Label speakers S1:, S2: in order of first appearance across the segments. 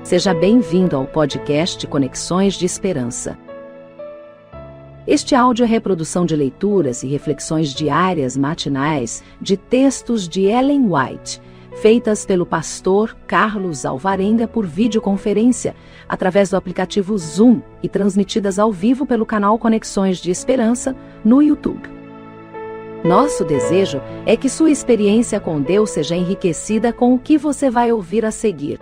S1: Seja bem-vindo ao podcast Conexões de Esperança. Este áudio é reprodução de leituras e reflexões diárias matinais de textos de Ellen White, feitas pelo pastor Carlos Alvarenga por videoconferência, através do aplicativo Zoom e transmitidas ao vivo pelo canal Conexões de Esperança no YouTube. Nosso desejo é que sua experiência com Deus seja enriquecida com o que você vai ouvir a seguir.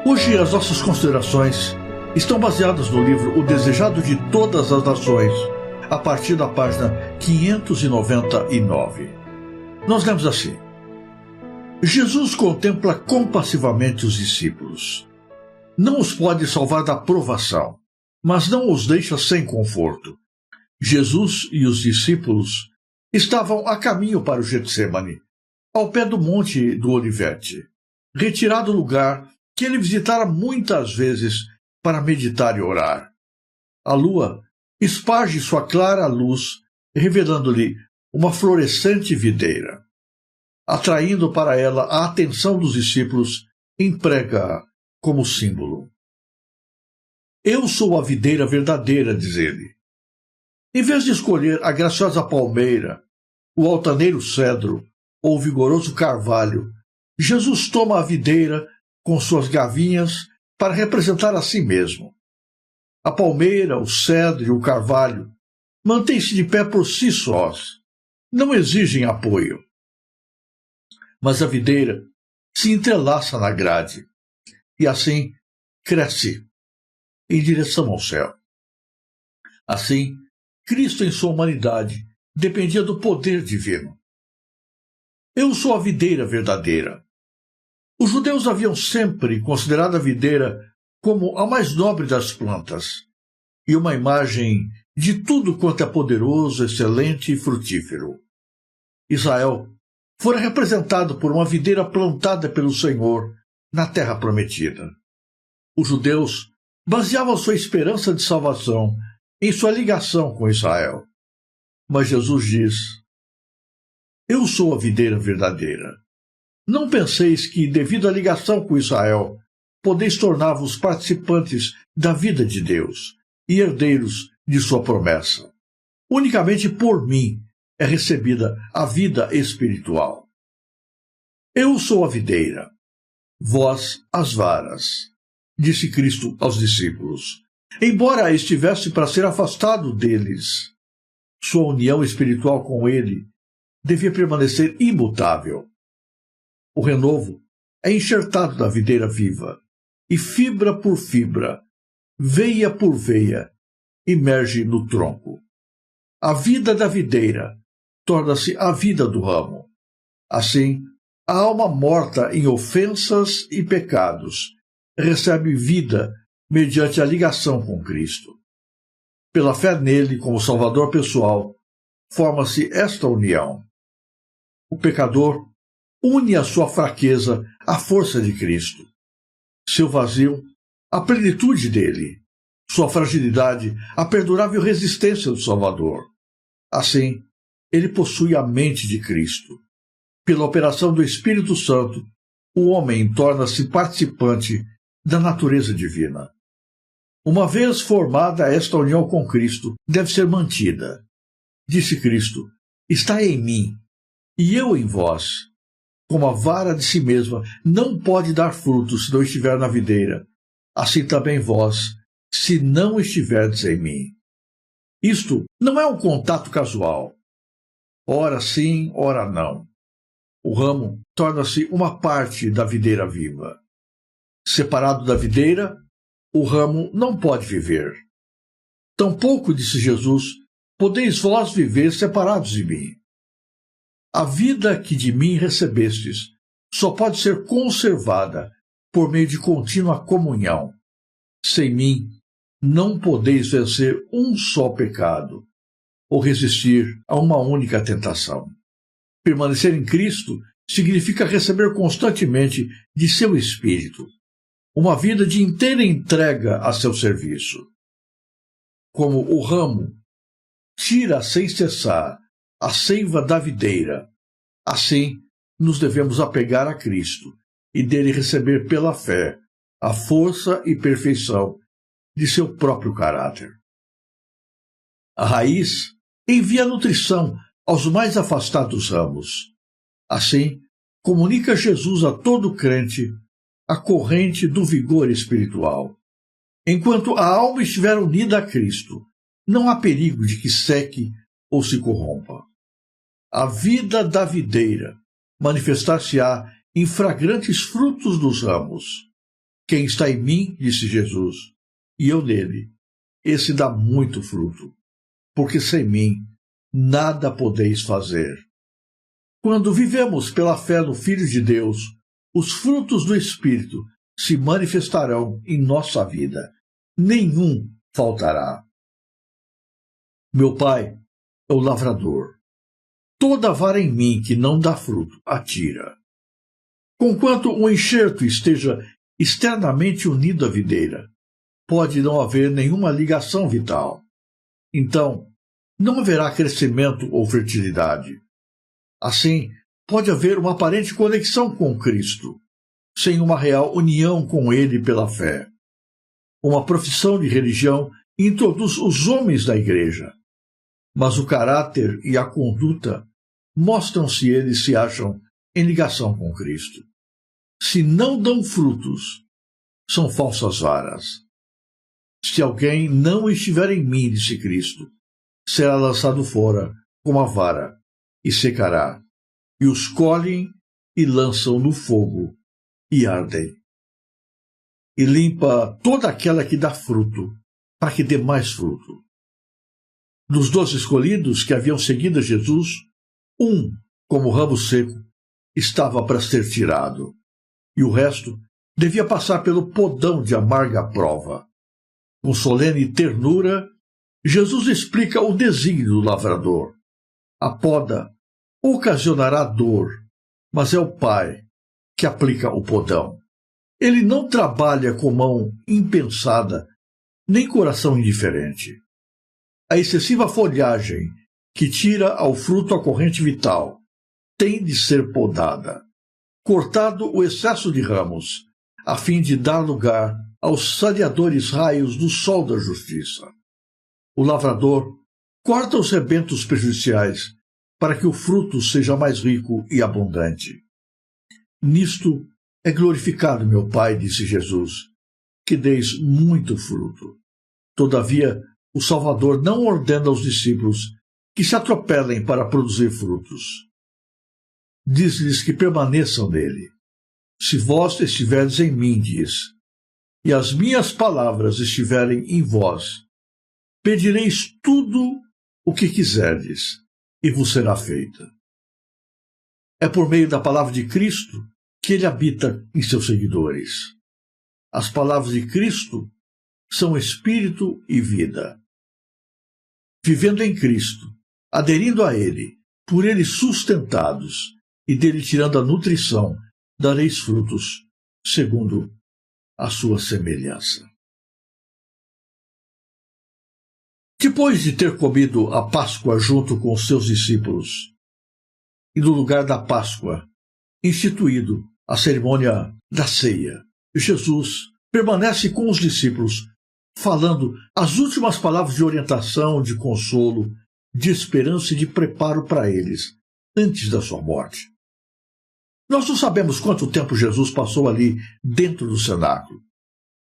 S2: Hoje as nossas considerações estão baseadas no livro O Desejado de Todas as Nações, a partir da página 599. Nós lemos assim: Jesus contempla compassivamente os discípulos. Não os pode salvar da provação, mas não os deixa sem conforto. Jesus e os discípulos estavam a caminho para o Getsêmani, ao pé do Monte do Olivete, retirado lugar que ele visitara muitas vezes para meditar e orar. A lua esparge sua clara luz, revelando-lhe uma florescente videira. Atraindo para ela a atenção dos discípulos, emprega-a como símbolo. Eu sou a videira verdadeira, diz ele. Em vez de escolher a graciosa palmeira, o altaneiro cedro ou o vigoroso carvalho, Jesus toma a videira com suas gavinhas para representar a si mesmo. A palmeira, o cedro e o carvalho mantêm-se de pé por si sós, não exigem apoio. Mas a videira se entrelaça na grade e assim cresce em direção ao céu. Assim, Cristo em sua humanidade dependia do poder divino. Eu sou a videira verdadeira. Os judeus haviam sempre considerado a videira como a mais nobre das plantas e uma imagem de tudo quanto é poderoso, excelente e frutífero. Israel fora representado por uma videira plantada pelo Senhor na terra prometida. Os judeus baseavam sua esperança de salvação em sua ligação com Israel. Mas Jesus diz: Eu sou a videira verdadeira. Não penseis que, devido à ligação com Israel, podeis tornar-vos participantes da vida de Deus e herdeiros de sua promessa. Unicamente por mim é recebida a vida espiritual. Eu sou a videira, vós as varas, disse Cristo aos discípulos. Embora estivesse para ser afastado deles, sua união espiritual com ele devia permanecer imutável. O renovo é enxertado na videira viva, e fibra por fibra, veia por veia, emerge no tronco. A vida da videira torna-se a vida do ramo. Assim, a alma morta em ofensas e pecados recebe vida mediante a ligação com Cristo. Pela fé nele como Salvador pessoal, forma-se esta união. O pecador une a sua fraqueza à força de Cristo, seu vazio à plenitude dele, sua fragilidade à perdurável resistência do Salvador. Assim, ele possui a mente de Cristo. Pela operação do Espírito Santo, o homem torna-se participante da natureza divina. Uma vez formada esta união com Cristo, deve ser mantida. Disse Cristo: Está em mim, e eu em vós. Como a vara de si mesma não pode dar frutos se não estiver na videira, assim também vós, se não estiverdes em mim. Isto não é um contato casual. Ora sim, ora não. O ramo torna-se uma parte da videira viva. Separado da videira, o ramo não pode viver. Tampouco, disse Jesus, podeis vós viver separados de mim. A vida que de mim recebestes só pode ser conservada por meio de contínua comunhão. Sem mim, não podeis vencer um só pecado ou resistir a uma única tentação. Permanecer em Cristo significa receber constantemente de seu Espírito uma vida de inteira entrega a seu serviço. Como o ramo tira sem cessar a seiva da videira, assim nos devemos apegar a Cristo e dele receber pela fé a força e perfeição de seu próprio caráter. A raiz envia nutrição aos mais afastados ramos. Assim, comunica Jesus a todo crente a corrente do vigor espiritual. Enquanto a alma estiver unida a Cristo, não há perigo de que seque ou se corrompa. A vida da videira manifestar-se-á em fragrantes frutos dos ramos. Quem está em mim, disse Jesus, e eu nele, esse dá muito fruto, porque sem mim nada podeis fazer. Quando vivemos pela fé no Filho de Deus, os frutos do Espírito se manifestarão em nossa vida. Nenhum faltará. Meu Pai é o lavrador. Toda vara em mim que não dá fruto, atira. Conquanto um enxerto esteja externamente unido à videira, pode não haver nenhuma ligação vital. Então, não haverá crescimento ou fertilidade. Assim, pode haver uma aparente conexão com Cristo, sem uma real união com Ele pela fé. Uma profissão de religião introduz os homens da igreja, mas o caráter e a conduta mostram se eles se acham em ligação com Cristo. Se não dão frutos, são falsas varas. Se alguém não estiver em mim, disse Cristo, será lançado fora como a vara e secará, e os colhem e lançam no fogo e ardem. E limpa toda aquela que dá fruto, para que dê mais fruto. Dos 12 escolhidos que haviam seguido a Jesus, como ramo seco, estava para ser tirado, e o resto devia passar pelo podão de amarga prova. Com solene ternura, Jesus explica o desígnio do lavrador. A poda ocasionará dor, mas é o Pai que aplica o podão. Ele não trabalha com mão impensada, nem coração indiferente. A excessiva folhagem que tira ao fruto a corrente vital tem de ser podada, cortado o excesso de ramos, a fim de dar lugar aos saneadores raios do sol da justiça. O lavrador corta os rebentos prejudiciais para que o fruto seja mais rico e abundante. Nisto é glorificado meu Pai, disse Jesus, que deis muito fruto. Todavia, o Salvador não ordena aos discípulos que se atropelem para produzir frutos. Diz-lhes que permaneçam nele. Se vós estiverdes em mim, diz, e as minhas palavras estiverem em vós, pedireis tudo o que quiserdes, e vos será feita. É por meio da palavra de Cristo que ele habita em seus seguidores. As palavras de Cristo são espírito e vida. Vivendo em Cristo, aderindo a ele, por ele sustentados e dele tirando a nutrição, dareis frutos, segundo a sua semelhança. Depois de ter comido a Páscoa junto com os seus discípulos, e no lugar da Páscoa, instituído a cerimônia da ceia, Jesus permanece com os discípulos, falando as últimas palavras de orientação, de consolo, de esperança e de preparo para eles, antes da sua morte. Nós não sabemos quanto tempo Jesus passou ali dentro do cenáculo,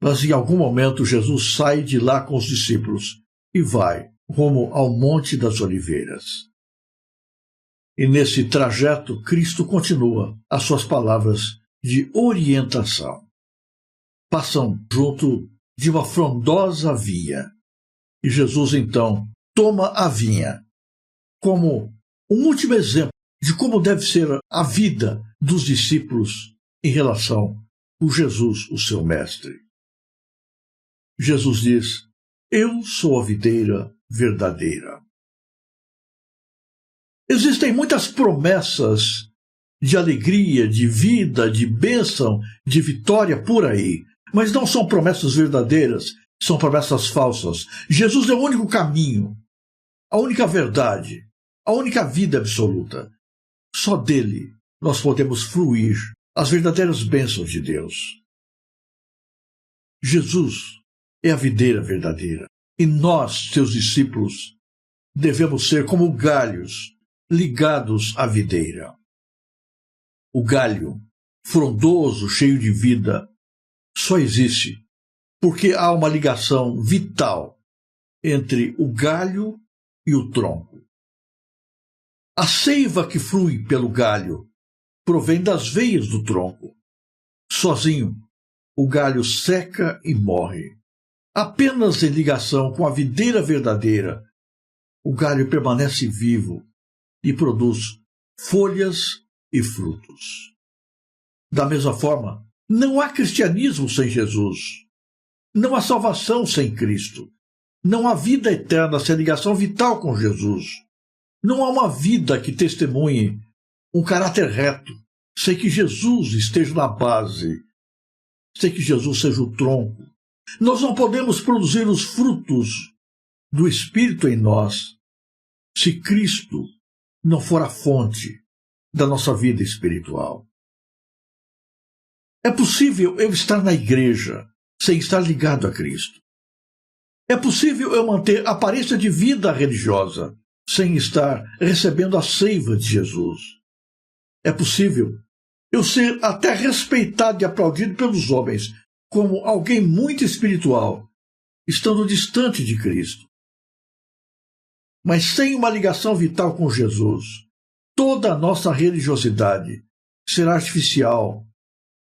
S2: mas em algum momento Jesus sai de lá com os discípulos e vai rumo ao Monte das Oliveiras. E nesse trajeto, Cristo continua as suas palavras de orientação. Passam junto de uma frondosa vinha, e Jesus então toma a vinha como um último exemplo de como deve ser a vida dos discípulos em relação com Jesus, o seu mestre. Jesus diz: eu sou a videira verdadeira. Existem muitas promessas de alegria, de vida, de bênção, de vitória por aí, mas não são promessas verdadeiras, são promessas falsas. Jesus é o único caminho, a única verdade, a única vida absoluta. Só dele nós podemos fruir as verdadeiras bênçãos de Deus. Jesus é a videira verdadeira, e nós, seus discípulos, devemos ser como galhos ligados à videira. O galho, frondoso, cheio de vida, só existe porque há uma ligação vital entre o galho e o tronco. A seiva que flui pelo galho provém das veias do tronco. Sozinho, o galho seca e morre. Apenas em ligação com a videira verdadeira, o galho permanece vivo e produz folhas e frutos. Da mesma forma, não há cristianismo sem Jesus. Não há salvação sem Cristo. Não há vida eterna sem ligação vital com Jesus. Não há uma vida que testemunhe um caráter reto sem que Jesus esteja na base, sem que Jesus seja o tronco. Nós não podemos produzir os frutos do Espírito em nós se Cristo não for a fonte da nossa vida espiritual. É possível eu estar na igreja sem estar ligado a Cristo. É possível eu manter aparência de vida religiosa sem estar recebendo a seiva de Jesus. É possível eu ser até respeitado e aplaudido pelos homens como alguém muito espiritual, estando distante de Cristo. Mas sem uma ligação vital com Jesus, toda a nossa religiosidade será artificial,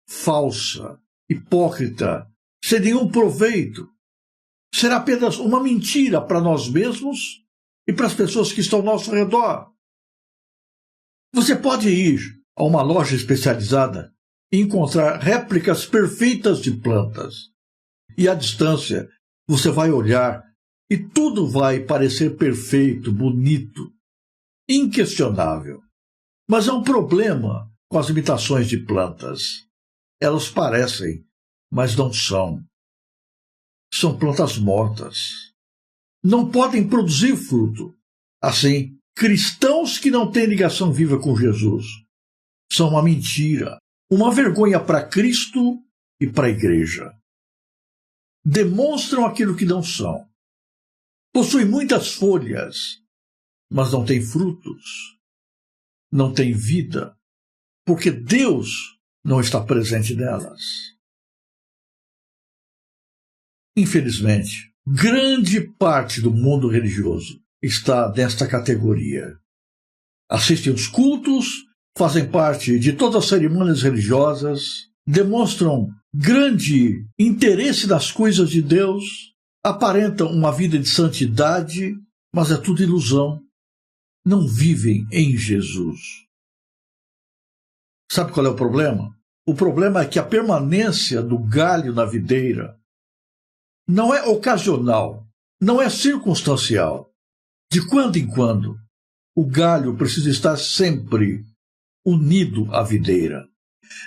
S2: falsa, hipócrita, sem nenhum proveito. Será apenas uma mentira para nós mesmos e para as pessoas que estão ao nosso redor. Você pode ir a uma loja especializada e encontrar réplicas perfeitas de plantas. E à distância, você vai olhar e tudo vai parecer perfeito, bonito, inquestionável. Mas há um problema com as imitações de plantas. Elas parecem, mas não são. São plantas mortas. Não podem produzir fruto. Assim, cristãos que não têm ligação viva com Jesus são uma mentira, uma vergonha para Cristo e para a igreja. Demonstram aquilo que não são. Possuem muitas folhas, mas não têm frutos. Não têm vida, porque Deus não está presente nelas. Infelizmente, grande parte do mundo religioso está nesta categoria. Assistem os cultos, fazem parte de todas as cerimônias religiosas, demonstram grande interesse nas coisas de Deus, aparentam uma vida de santidade, mas é tudo ilusão. Não vivem em Jesus. Sabe qual é o problema? O problema é que a permanência do galho na videira não é ocasional, não é circunstancial. De quando em quando, o galho precisa estar sempre unido à videira.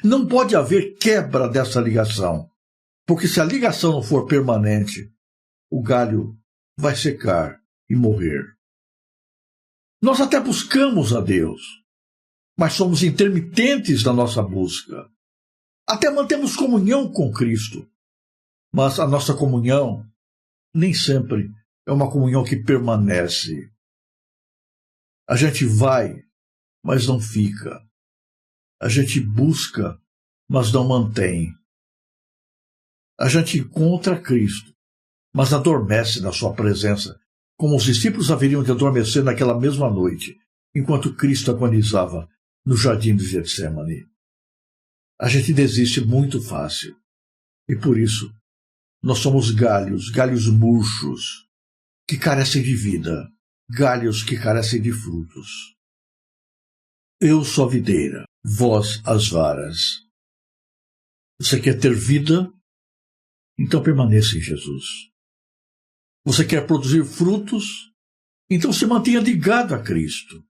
S2: Não pode haver quebra dessa ligação, porque se a ligação não for permanente, o galho vai secar e morrer. Nós até buscamos a Deus, mas somos intermitentes na nossa busca. Até mantemos comunhão com Cristo, mas a nossa comunhão nem sempre é uma comunhão que permanece. A gente vai, mas não fica. A gente busca, mas não mantém. A gente encontra Cristo, mas adormece na sua presença, como os discípulos haveriam de adormecer naquela mesma noite, enquanto Cristo agonizava no jardim de Getsêmani. A gente desiste muito fácil, e por isso nós somos galhos murchos, que carecem de vida, galhos que carecem de frutos. Eu sou a videira, vós as varas. Você quer ter vida? Então permaneça em Jesus. Você quer produzir frutos? Então se mantenha ligado a Cristo.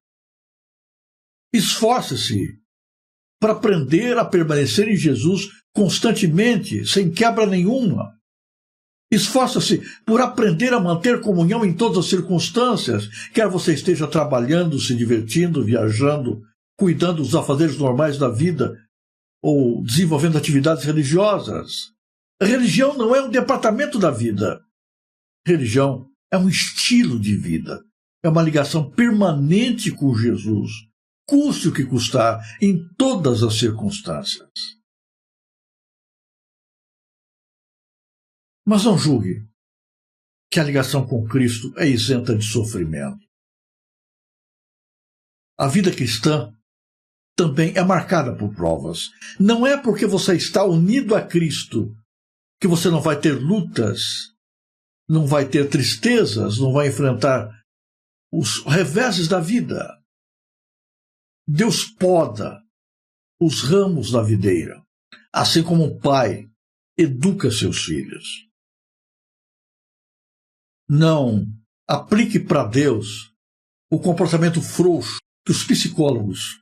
S2: Esforce-se para aprender a permanecer em Jesus constantemente, sem quebra nenhuma. Esforça-se por aprender a manter comunhão em todas as circunstâncias, quer você esteja trabalhando, se divertindo, viajando cuidando dos afazeres normais da vida ou desenvolvendo atividades religiosas. A religião não é um departamento da vida. Religião é um estilo de vida. É uma ligação permanente com Jesus, custe o que custar, em todas as circunstâncias. Mas não julgue que a ligação com Cristo é isenta de sofrimento. A vida cristã também é marcada por provas. Não é porque você está unido a Cristo que você não vai ter lutas, não vai ter tristezas, não vai enfrentar os reveses da vida. Deus poda os ramos da videira, assim como um pai educa seus filhos. Não aplique para Deus o comportamento frouxo que os psicólogos,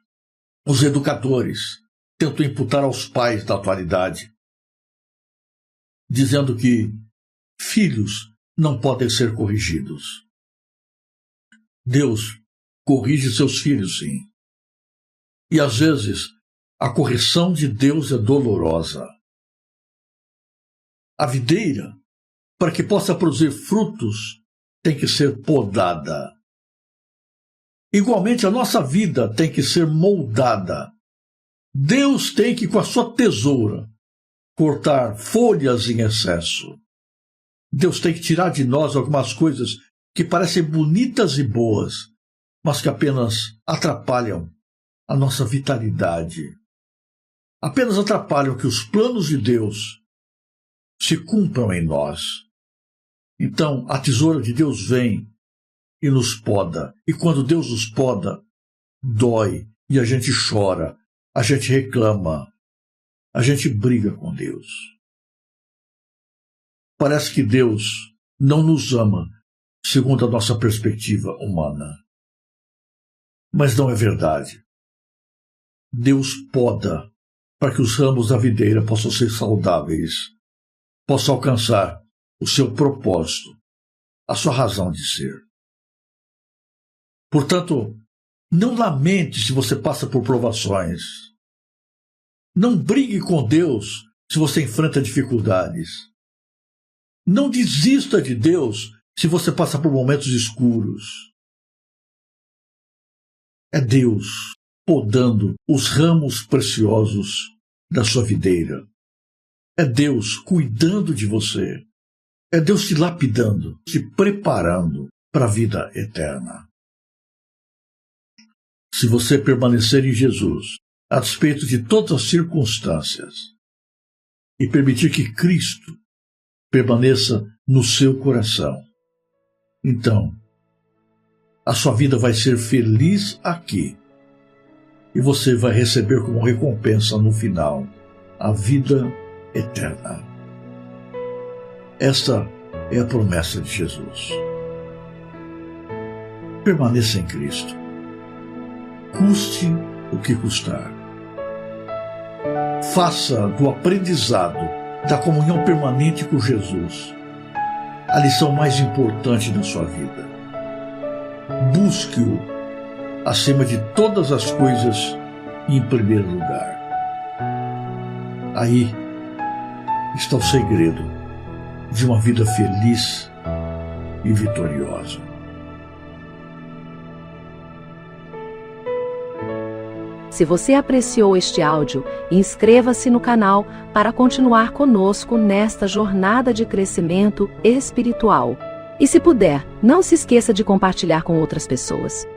S2: os educadores, tentam imputar aos pais da atualidade, dizendo que filhos não podem ser corrigidos. Deus corrige seus filhos, sim. E às vezes a correção de Deus é dolorosa. A videira, para que possa produzir frutos, tem que ser podada. Igualmente, a nossa vida tem que ser moldada. Deus tem que, com a sua tesoura, cortar folhas em excesso. Deus tem que tirar de nós algumas coisas que parecem bonitas e boas, mas que apenas atrapalham a nossa vitalidade. Apenas atrapalham que os planos de Deus se cumpram em nós. Então, a tesoura de Deus vem e nos poda. E quando Deus nos poda, dói e a gente chora, a gente reclama, a gente briga com Deus. Parece que Deus não nos ama segundo a nossa perspectiva humana. Mas não é verdade. Deus poda para que os ramos da videira possam ser saudáveis, possam alcançar o seu propósito, a sua razão de ser. Portanto, não lamente se você passa por provações. Não brigue com Deus se você enfrenta dificuldades. Não desista de Deus se você passa por momentos escuros. É Deus podando os ramos preciosos da sua videira. É Deus cuidando de você. É Deus te lapidando, te preparando para a vida eterna. Se você permanecer em Jesus, a despeito de todas as circunstâncias, e permitir que Cristo permaneça no seu coração, então a sua vida vai ser feliz aqui, e você vai receber como recompensa no final a vida eterna. Esta é a promessa de Jesus. Permaneça em Cristo, custe o que custar. Faça do aprendizado da comunhão permanente com Jesus a lição mais importante da sua vida. Busque-o acima de todas as coisas e em primeiro lugar. Aí está o segredo de uma vida feliz e vitoriosa.
S1: Se você apreciou este áudio, inscreva-se no canal para continuar conosco nesta jornada de crescimento espiritual. E se puder, não se esqueça de compartilhar com outras pessoas.